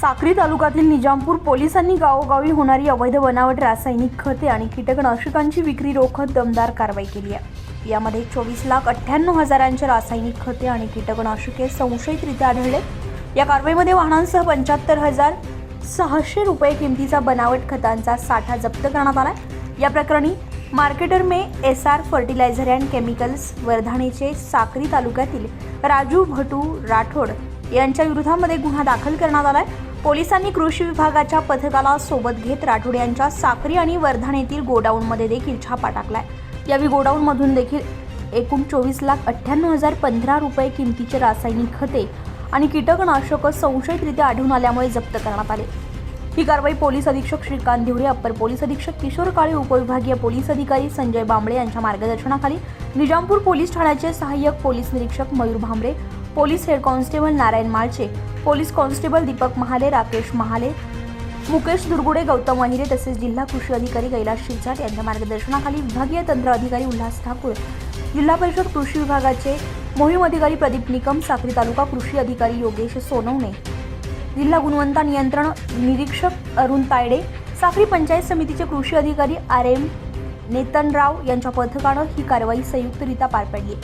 साक्री तालुक्यातील निजामपूर पोलिसांनी गावोगावी होणारी अवैध बनावट रासायनिक खते आणि कीटकनाशकांची विक्री रोखत दमदार कारवाई केली आहे। यामध्ये 24,98,000 रासायनिक खते आणि कीटकनाशके संशयितरित्या आढळले। या कारवाईमध्ये वाहनांसह 75,600 रुपये किमतीचा बनावट खतांचा साठा जप्त करण्यात आला। या प्रकरणी मार्केटर में एसआर फर्टिलायझर अँड केमिकल्स वर्धाणेचे साक्री तालुक्यातील राजू भटू राठोड यांच्या विरोधामध्ये गुन्हा दाखल करण्यात आलाय। पोलिसांनी कृषी विभागाच्या पथकाला सोबत घेत राठोड यांच्या साक्री आणि वर्धाणेतील गोडाऊनमध्ये देखील छापा टाकलाय। यावेळी गोडाऊनमधून देखील एकूण 24,98,015 रुपये किमतीचे रासायनिक खते आणि कीटकनाशक संशयितरित्या आढळून आल्यामुळे जप्त करण्यात आले। ही कारवाई पोलीस अधीक्षक श्रीकांत धिवरे, अप्पर पोलीस अधीक्षक किशोर काळे, उपविभागीय पोलीस अधिकारी संजय बांबळे यांच्या मार्गदर्शनाखाली निजामपूर पोलीस ठाण्याचे सहाय्यक पोलीस निरीक्षक Mayur Bhambare, police head constable Narayan Malche, police constable Deepak Mahale, Rakesh Mahale, Mukesh Durgude, Gautam Ahire तसेच जिल्हा कृषी अधिकारी कैलास शिरसाट यांच्या मार्गदर्शनाखाली विभागीय तंत्र अधिकारी उल्हास ठाकूर, जिल्हा परिषद कृषी विभागाचे मोहीम अधिकारी प्रदीप निकम, साक्री तालुका कृषी अधिकारी योगेश सोनवणे, जिल्हा गुणवत्ता नियंत्रण निरीक्षक अरुण तायडे, साक्री पंचायत समितीचे कृषी अधिकारी RM नेतनराव यांच्या पथकानं ही कारवाई संयुक्तरित्या पार पाडली।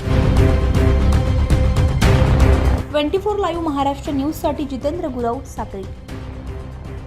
24 लाईव्ह महाराष्ट्र न्यूजसाठी जितेंद्र गुरव, साक्री।